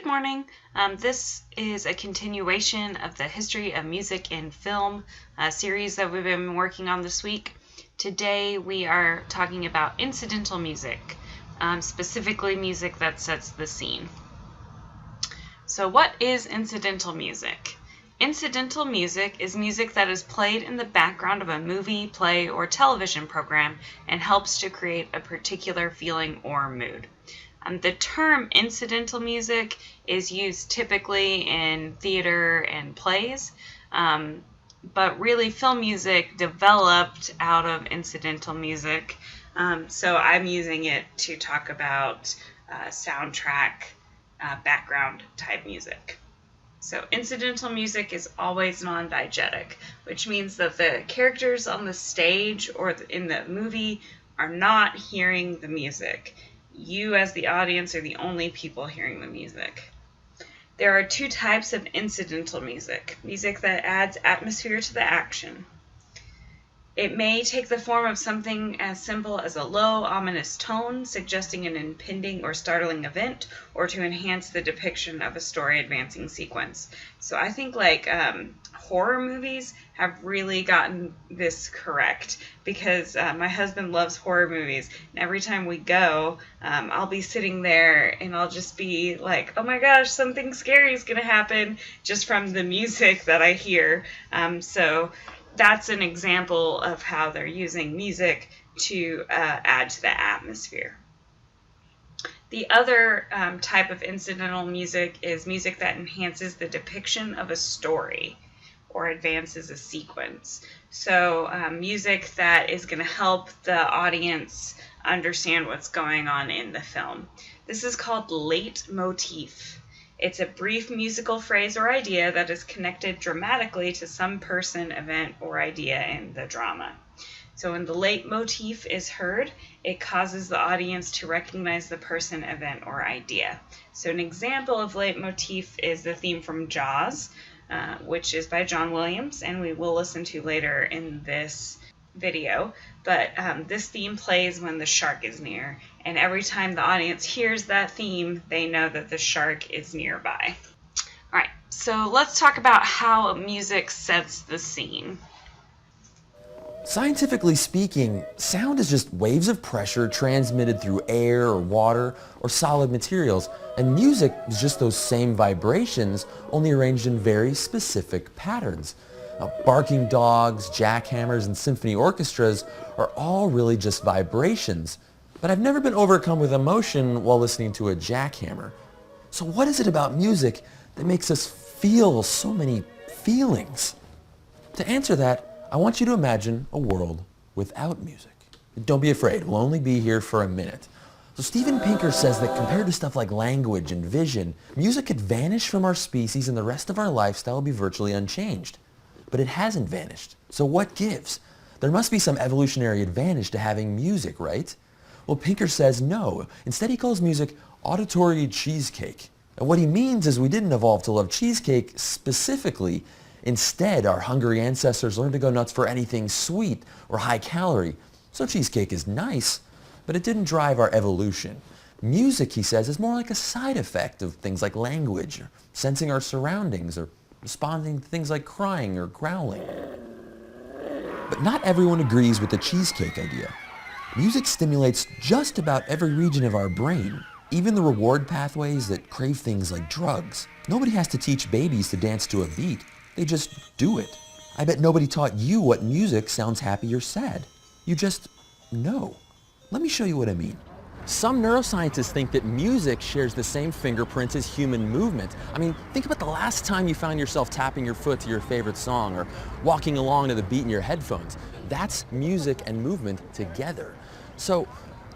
Good morning. This is a continuation of the History of Music in Film series that we've been working on this week. Today we are talking about incidental music, specifically music that sets the scene. So what is incidental music? Incidental music is music that is played in the background of a movie, play, or television program and helps to create a particular feeling or mood. The term incidental music is used typically in theater and plays, but really film music developed out of incidental music. So I'm using it to talk about soundtrack, background type music. So incidental music is always non-diegetic, which means that the characters on the stage or in the movie are not hearing the music. You as the audience are the only people hearing the music. There are two types of incidental music, music that adds atmosphere to the action. It may take the form of something as simple as a low, ominous tone, suggesting an impending or startling event, or to enhance the depiction of a story advancing sequence. So I think horror movies have really gotten this correct, because my husband loves horror movies, and every time we go, I'll be sitting there and I'll just be like, oh my gosh, something scary is going to happen just from the music that I hear. So that's an example of how they're using music to add to the atmosphere. The other type of incidental music is music that enhances the depiction of a story or advances a sequence. So music that is going to help the audience understand what's going on in the film. This is called leitmotif. It's a brief musical phrase or idea that is connected dramatically to some person, event, or idea in the drama. So when the leitmotif is heard, it causes the audience to recognize the person, event, or idea. So an example of leitmotif is the theme from Jaws, which is by John Williams, and we will listen to later in this video. But this theme plays when the shark is near, and every time the audience hears that theme, they know that the shark is nearby. All right, so let's talk about how music sets the scene. Scientifically speaking, sound is just waves of pressure transmitted through air or water or solid materials, and music is just those same vibrations, only arranged in very specific patterns. Now, barking dogs, jackhammers, and symphony orchestras are all really just vibrations, but I've never been overcome with emotion while listening to a jackhammer. So what is it about music that makes us feel so many feelings? To answer that, I want you to imagine a world without music. Don't be afraid, we'll only be here for a minute. So Steven Pinker says that compared to stuff like language and vision, music could vanish from our species and the rest of our lifestyle would be virtually unchanged. But it hasn't vanished. So what gives? There must be some evolutionary advantage to having music, right? Well, Pinker says no. Instead, he calls music auditory cheesecake. And what he means is we didn't evolve to love cheesecake specifically. Instead, our hungry ancestors learned to go nuts for anything sweet or high calorie. So cheesecake is nice, but it didn't drive our evolution. Music, he says, is more like a side effect of things like language, or sensing our surroundings, or responding to things like crying or growling. But not everyone agrees with the cheesecake idea. Music stimulates just about every region of our brain, even the reward pathways that crave things like drugs. Nobody has to teach babies to dance to a beat. They just do it. I bet nobody taught you what music sounds happy or sad. You just know. Let me show you what I mean. Some neuroscientists think that music shares the same fingerprints as human movement. I mean, think about the last time you found yourself tapping your foot to your favorite song or walking along to the beat in your headphones. That's music and movement together. So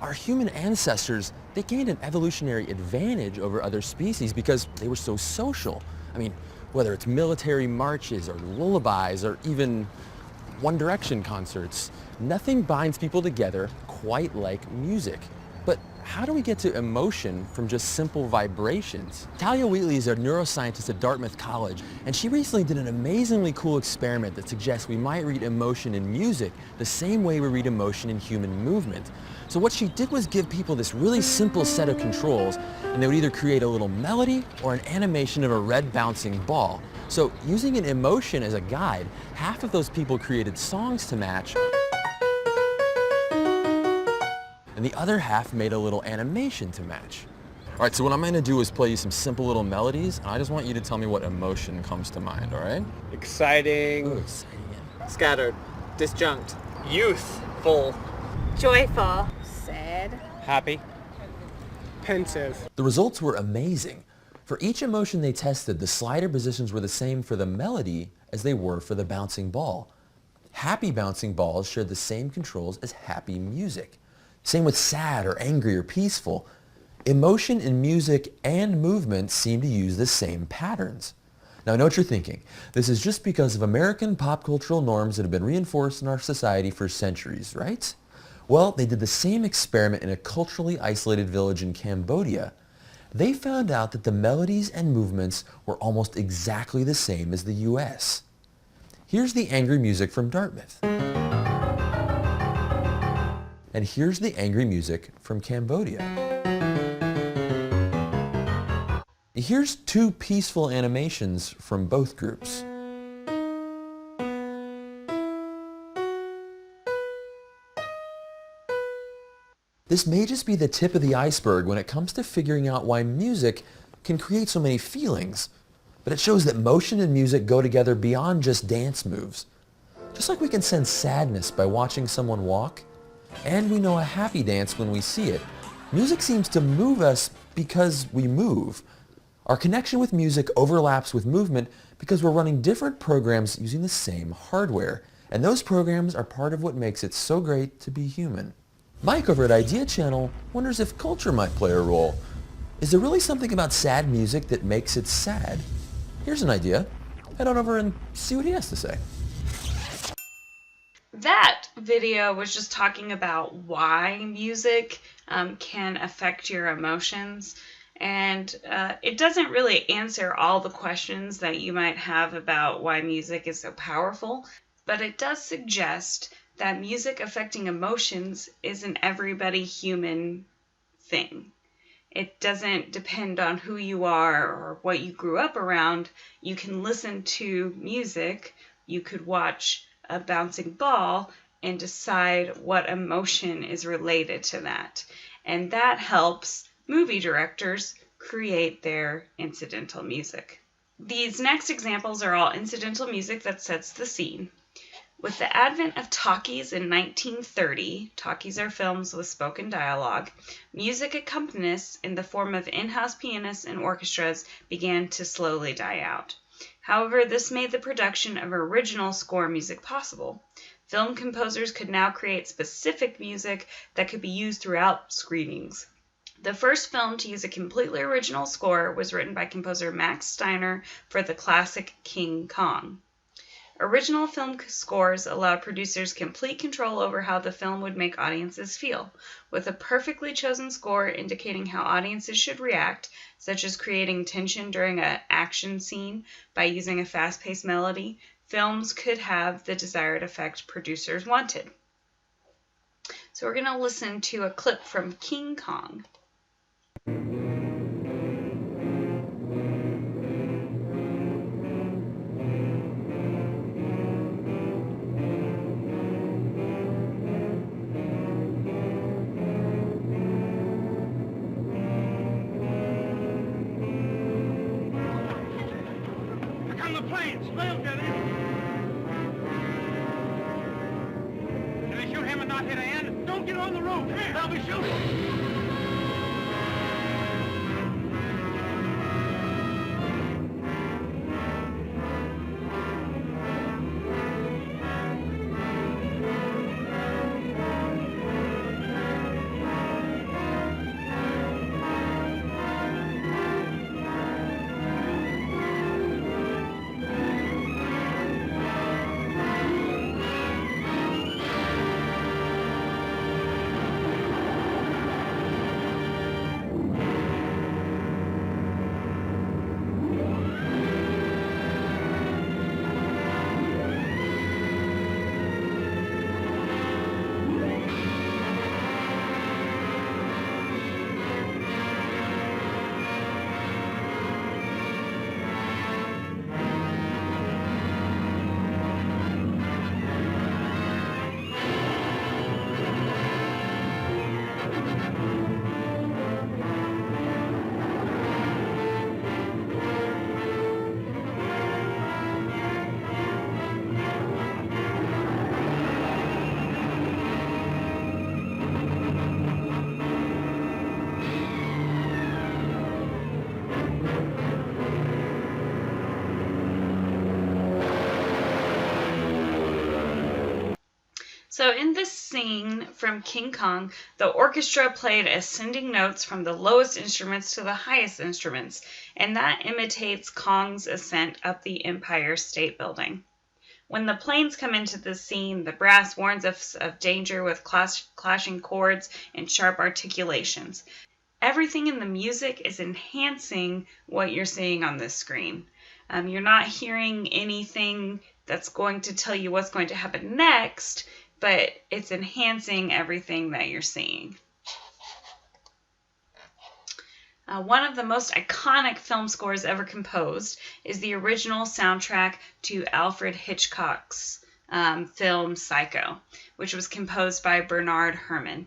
our human ancestors, they gained an evolutionary advantage over other species because they were so social. I mean, whether it's military marches or lullabies or even One Direction concerts, nothing binds people together quite like music. But how do we get to emotion from just simple vibrations? Talia Wheatley is a neuroscientist at Dartmouth College, and she recently did an amazingly cool experiment that suggests we might read emotion in music the same way we read emotion in human movement. So what she did was give people this really simple set of controls, and they would either create a little melody or an animation of a red bouncing ball. So using an emotion as a guide, half of those people created songs to match, and the other half made a little animation to match. All right, so what I'm gonna do is play you some simple little melodies, and I just want you to tell me what emotion comes to mind, all right? Exciting. Ooh, exciting. Scattered. Disjunct. Youthful. Joyful. Sad. Happy. Pensive. The results were amazing. For each emotion they tested, the slider positions were the same for the melody as they were for the bouncing ball. Happy bouncing balls shared the same controls as happy music. Same with sad or angry or peaceful. Emotion in music and movement seem to use the same patterns. Now I know what you're thinking. This is just because of American pop cultural norms that have been reinforced in our society for centuries, right? Well, they did the same experiment in a culturally isolated village in Cambodia. They found out that the melodies and movements were almost exactly the same as the US. Here's the angry music from Dartmouth. And here's the angry music from Cambodia. Here's two peaceful animations from both groups. This may just be the tip of the iceberg when it comes to figuring out why music can create so many feelings, but it shows that motion and music go together beyond just dance moves. Just like we can sense sadness by watching someone walk, and we know a happy dance when we see it, music seems to move us because we move. Our connection with music overlaps with movement because we're running different programs using the same hardware, and those programs are part of what makes it so great to be human. Mike over at Idea Channel wonders if culture might play a role. Is there really something about sad music that makes it sad? Here's an idea. Head on over and see what he has to say. That video was just talking about why music can affect your emotions. And it doesn't really answer all the questions that you might have about why music is so powerful, but it does suggest that music affecting emotions is an everybody human thing. It doesn't depend on who you are or what you grew up around. You can listen to music, you could watch a bouncing ball and decide what emotion is related to that. And that helps movie directors create their incidental music. These next examples are all incidental music that sets the scene. With the advent of talkies in 1930, talkies are films with spoken dialogue, music accompanists in the form of in-house pianists and orchestras began to slowly die out. However, this made the production of original score music possible. Film composers could now create specific music that could be used throughout screenings. The first film to use a completely original score was written by composer Max Steiner for the classic King Kong. Original film scores allowed producers complete control over how the film would make audiences feel, with a perfectly chosen score indicating how audiences should react, such as creating tension during an action scene by using a fast-paced melody. Films could have the desired effect producers wanted. So we're going to listen to a clip from King Kong. Slave, get in. Can they shoot him and not hit Ann? Don't get on the roof. They'll be shooting. So in this scene from King Kong, the orchestra played ascending notes from the lowest instruments to the highest instruments, and that imitates Kong's ascent up the Empire State Building. When the planes come into the scene, the brass warns us of danger with clashing chords and sharp articulations. Everything in the music is enhancing what you're seeing on this screen. You're not hearing anything that's going to tell you what's going to happen next, but it's enhancing everything that you're seeing. One of the most iconic film scores ever composed is the original soundtrack to Alfred Hitchcock's film Psycho, which was composed by Bernard Herrmann.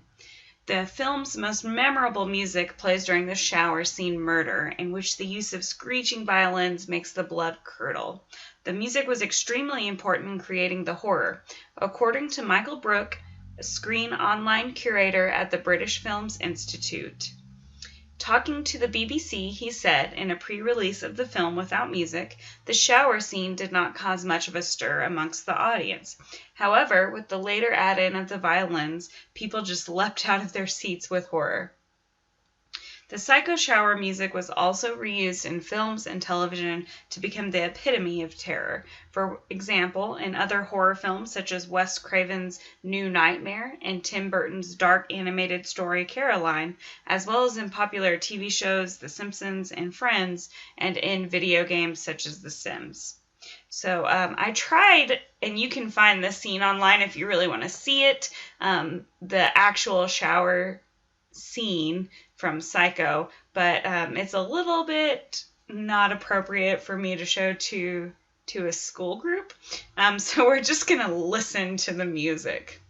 The film's most memorable music plays during the shower scene Murder, in which the use of screeching violins makes the blood curdle. The music was extremely important in creating the horror. According to Michael Brook, a screen online curator at the British Films Institute. Talking to the BBC, he said, in a pre-release of the film without music, the shower scene did not cause much of a stir amongst the audience. However, with the later add-in of the violins, people just leapt out of their seats with horror. The Psycho shower music was also reused in films and television to become the epitome of terror. For example, in other horror films such as Wes Craven's New Nightmare and Tim Burton's dark animated story Caroline, as well as in popular TV shows The Simpsons and Friends, and in video games such as The Sims. So I tried, and you can find this scene online if you really want to see it, the actual shower scene from Psycho, but it's a little bit not appropriate for me to show to a school group. So we're just going to listen to the music.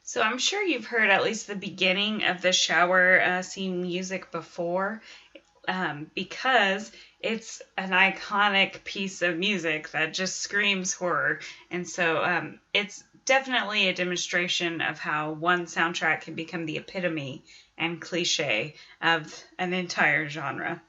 So I'm sure you've heard at least the beginning of the shower scene music before, because it's an iconic piece of music that just screams horror. And so it's definitely a demonstration of how one soundtrack can become the epitome and cliche of an entire genre.